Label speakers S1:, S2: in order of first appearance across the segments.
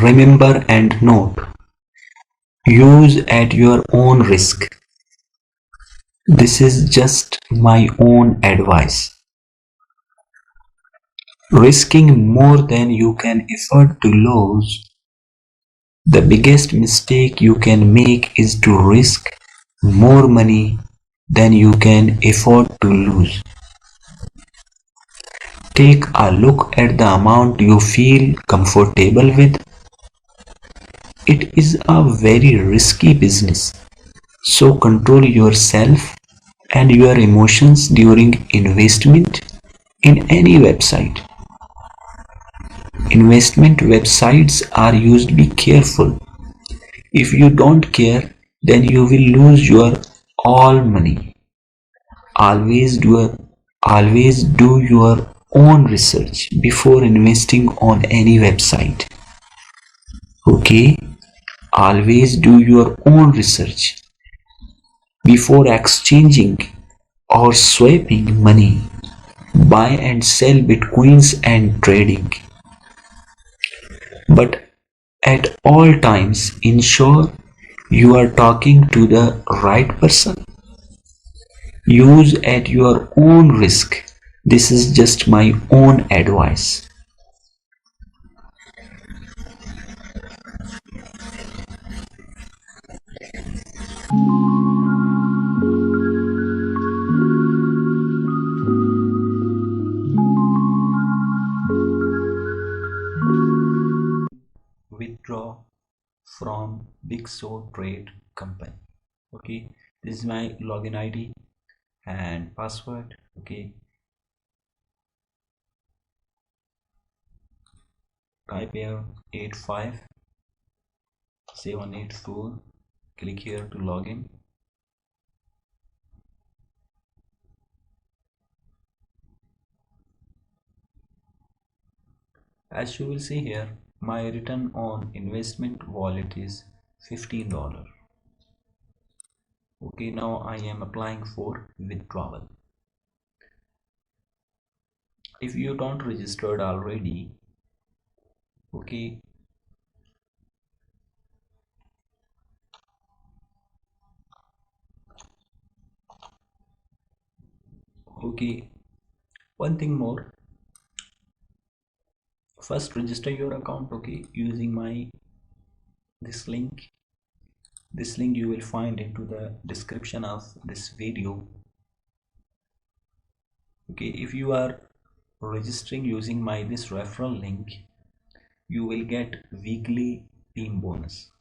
S1: Remember and note, use at your own risk. This is just my own advice. Risking more than you can afford to lose. The biggest mistake you can make is to risk more money than you can afford to lose. Take a look at the amount you feel comfortable with. It is a very risky business, so control yourself and your emotions during investment in any website. Investment websites are used. Be careful. If you don't care, then you will lose your all money. Always do your own research before investing on any website. Okay? Always do your own research before exchanging or swapping money. Buy and sell bitcoins and trading. But at all times, ensure you are talking to the right person. Use at your own risk. This is just my own advice. Withdraw from Bixotrade company. Okay, this is my login ID and password. Okay, type here 85784. Click here to login. As you will see here, my return on investment wallet is $15. Okay, now I am applying for withdrawal. If you don't registered already, okay, one thing more, first register your account, okay, using this link you will find into the description of this video. Okay, if you are registering using this referral link, you will get weekly team bonus.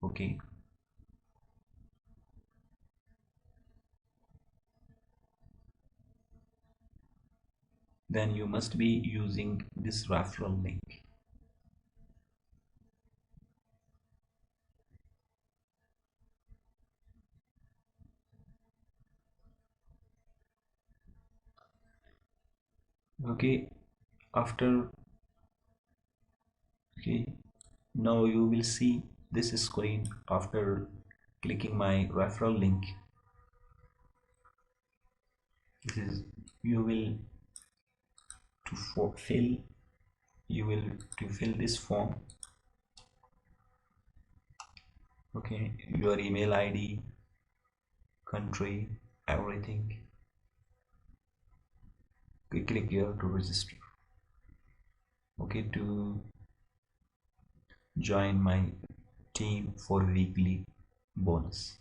S1: Okay, then you must be using this referral link. Okay, now you will see this screen after clicking my referral link. This is you will fill this form. Okay, your email ID, country, everything. Okay, click here to register. Okay, to join my team for weekly bonus.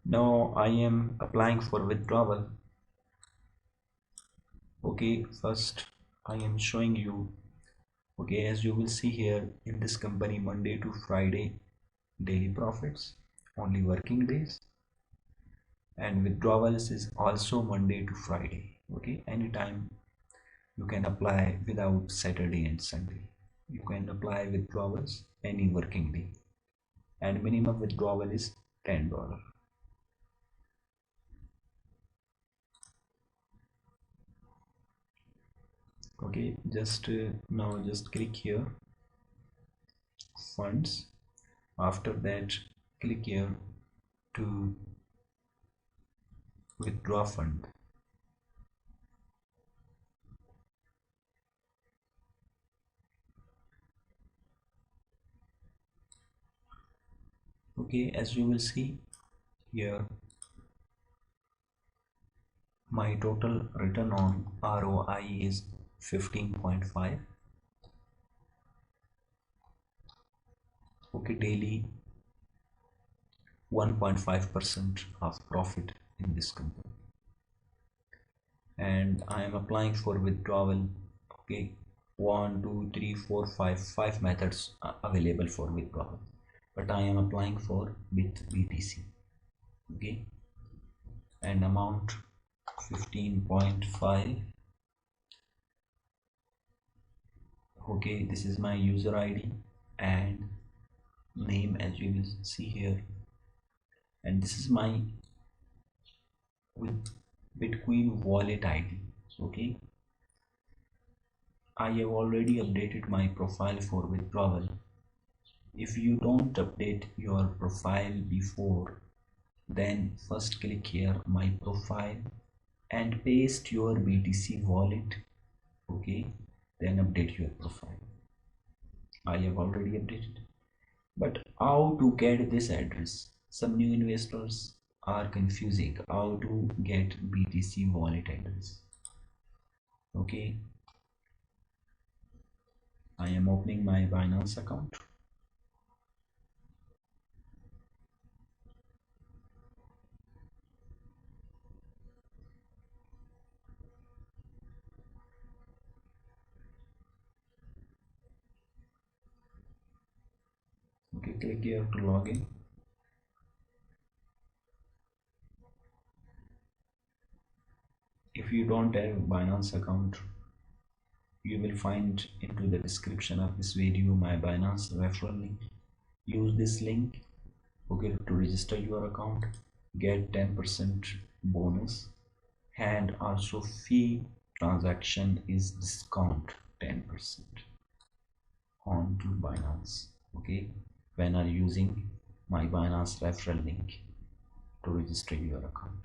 S1: Now I am applying for withdrawal. Okay, first I am showing you. Okay, as you will see here in this company, Monday to Friday daily profits, only working days, and withdrawals is also Monday to Friday. Okay, anytime you can apply without Saturday and Sunday. You can apply withdrawals any working day, and minimum withdrawal is $10. Okay, now just click here funds. After that, click here to withdraw fund. Okay, as you will see here, my total return on ROI is 15.5. Okay, daily 1.5% of profit in this company, and I am applying for withdrawal. Okay, 1 2 3 4 5 methods are available for withdrawal, but I am applying for with BTC. Okay, and amount 15.5. Okay, this is my user ID and name, as you will see here, and this is my with Bitcoin wallet ID. Okay, I have already updated my profile for withdrawal. If you don't update your profile before, then first click here my profile and paste your BTC wallet. Okay, then update your profile. I have already updated. But how to get this address? Some new investors are confusing how to get BTC wallet address. Okay, I am opening my Binance account. Okay, click here to log in. If you don't have Binance account, you will find into the description of this video my Binance referral link. Use this link, okay, to register your account, get 10% bonus, and also fee transaction is discount 10% on to Binance. Okay, when are using my Binance referral link to register your account.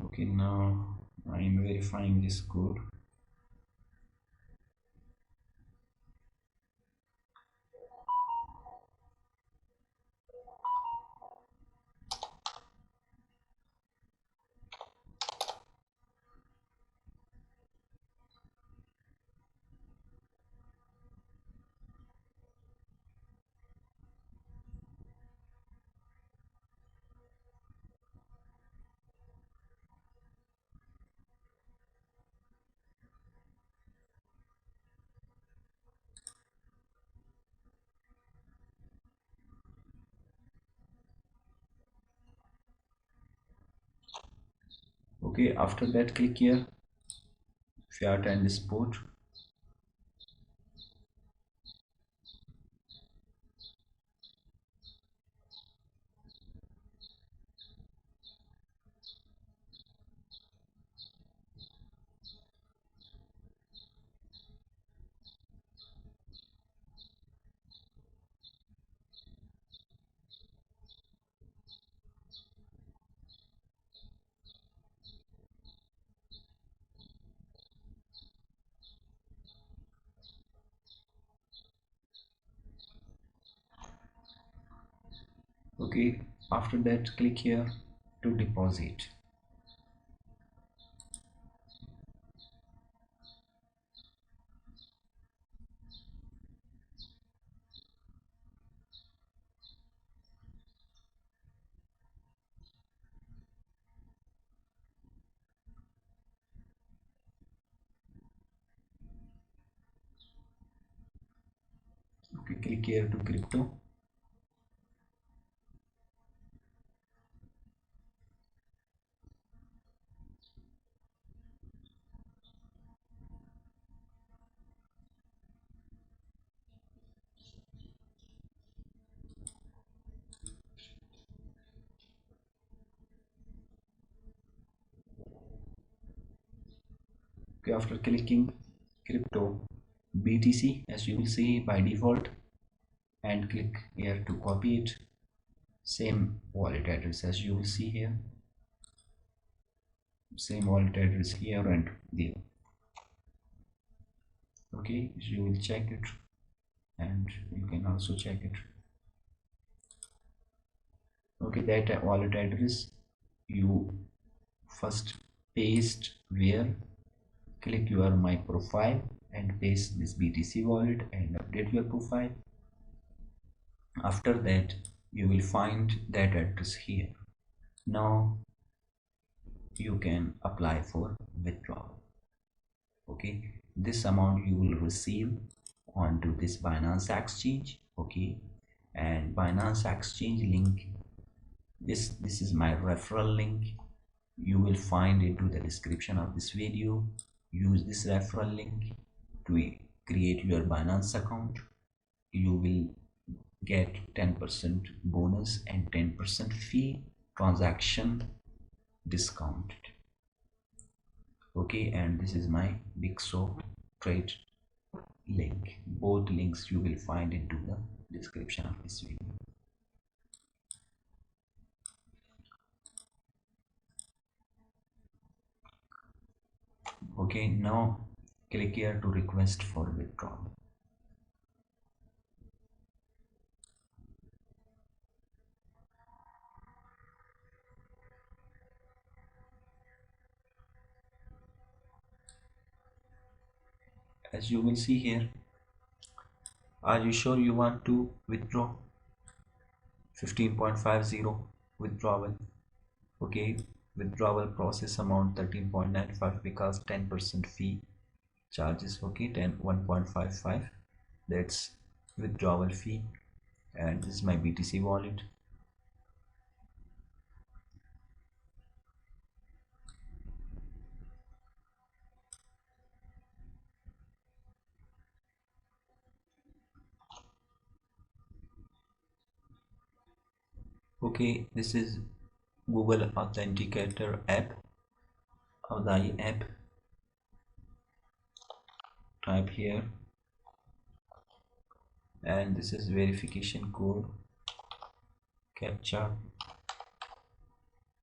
S1: Okay, now I am verifying this code. Okay, after that click here fiat and spot. Okay, after that click here to deposit. Okay, click here to crypto. Okay, after clicking crypto BTC, as you will see by default, and click here to copy it, same wallet address as you will see here. same wallet address here and there. Okay, you will check it and you can also check it. Okay, that wallet address you first paste where, click your my profile and paste this BTC wallet and update your profile. After that you will find that address here. Now you can apply for withdrawal. Okay, this amount you will receive onto this Binance exchange. Okay, and Binance exchange link, this is my referral link, you will find into the description of this video. Use this referral link to create your Binance account. You will get 10% bonus and 10% fee transaction discount. Okay, and this is my Bixotrade link. Both links you will find into the description of this video. Okay, now click here to request for withdrawal. As you will see here, are you sure you want to withdraw 15.50 withdrawal? Okay, withdrawal process amount 13.95 because 10% fee charges. Okay, 1.55, that's withdrawal fee. And this is my BTC wallet. Okay, this is Google Authenticator app of the app. Type here, and this is verification code captcha.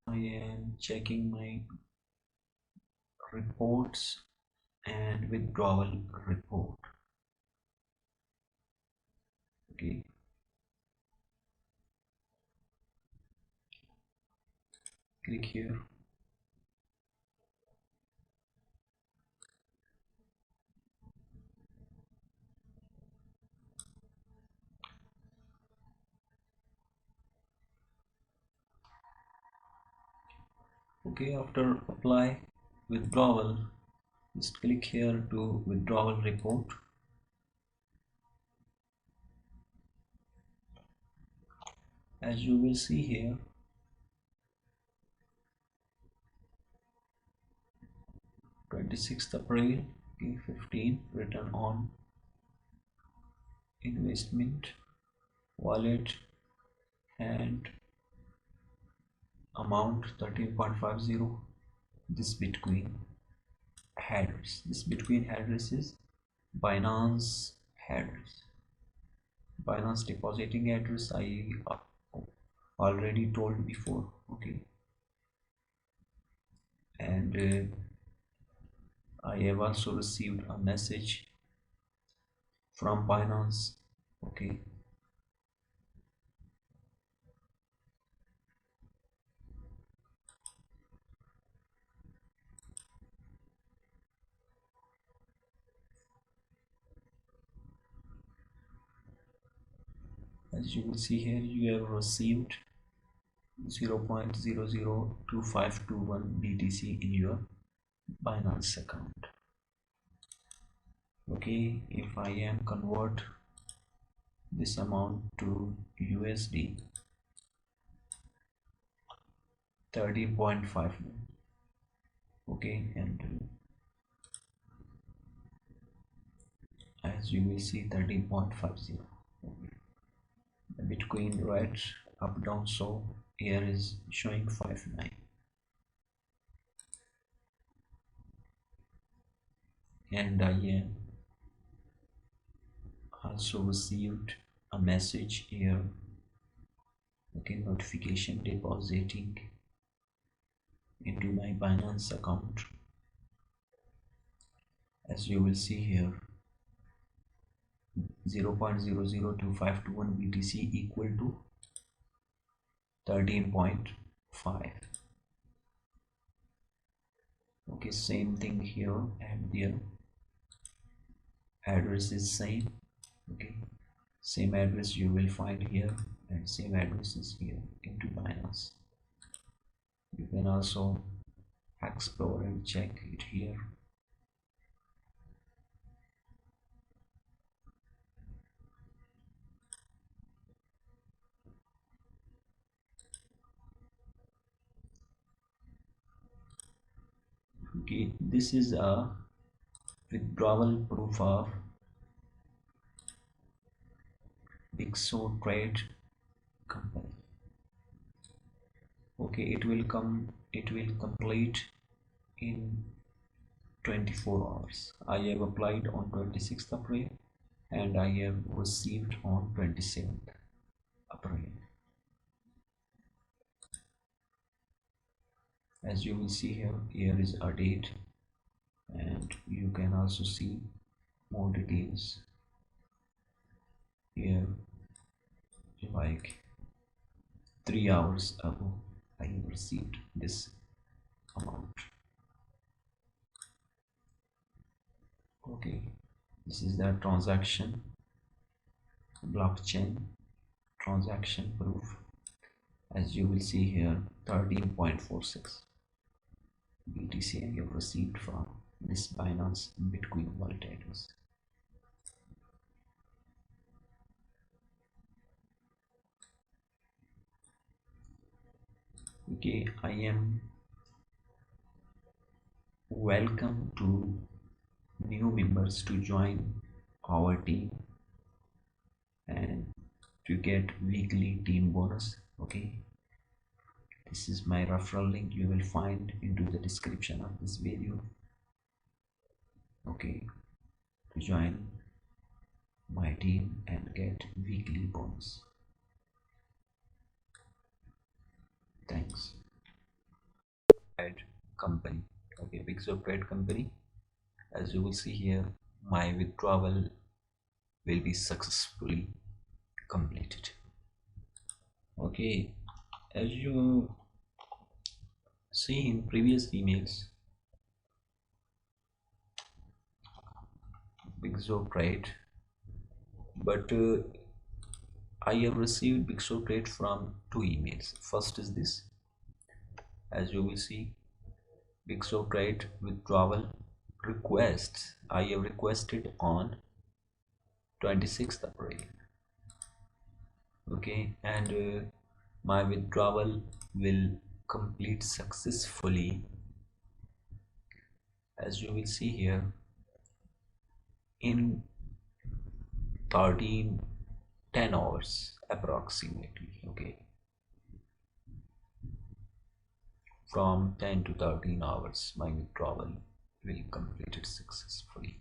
S1: I am checking my reports and withdrawal report. Okay, click here. Okay, after apply withdrawal, just click here to withdrawal report. As you will see here, 26th April 15, return on investment, wallet, and amount 13.50. This Bitcoin headers, this Bitcoin headers is Binance headers, Binance depositing address. I already told before. Okay, and I have also received a message from Binance. Okay, as you will see here, you have received 0.002521 BTC in your Binance account. Okay, if I am convert this amount to USD, 30.5. Okay, and as you will see 30.50. The Bitcoin right up down, so here is showing 59. And I also received a message here. Okay, notification depositing into my Binance account. As you will see here, 0.002521 BTC equal to 13.5. Okay, same thing here, and their address is same. Okay, same address you will find here, and same address is here into Binance. You can also explore and check it here. Okay, this is a withdrawal proof of Bixotrade company. Okay, it will complete in 24 hours. I have applied on 26th April and I have received on 27th April. As you will see here, here is a date, and you can also see more details here. Like 3 hours ago I have received this amount. Okay, this is the transaction blockchain transaction proof. As you will see here, 13.46 BTC I have received from this Binance Bitcoin wallet address. Okay, I am welcome to new members to join our team and to get weekly team bonus. Okay, this is my referral link, you will find into the description of this video. Okay, to join my team and get weekly bonus. Thanks. Company. Okay, Bixotrade company. As you will see here, my withdrawal will be successfully completed. Okay, as you see in previous emails, Bixotrade, but I have received Bixotrade from 2 emails. First is this, as you will see, Bixotrade withdrawal requests. I have requested on 26th April. Okay, and my withdrawal will complete successfully, as you will see here, in 10 hours approximately. Okay, from 10 to 13 hours my withdrawal will complete it successfully.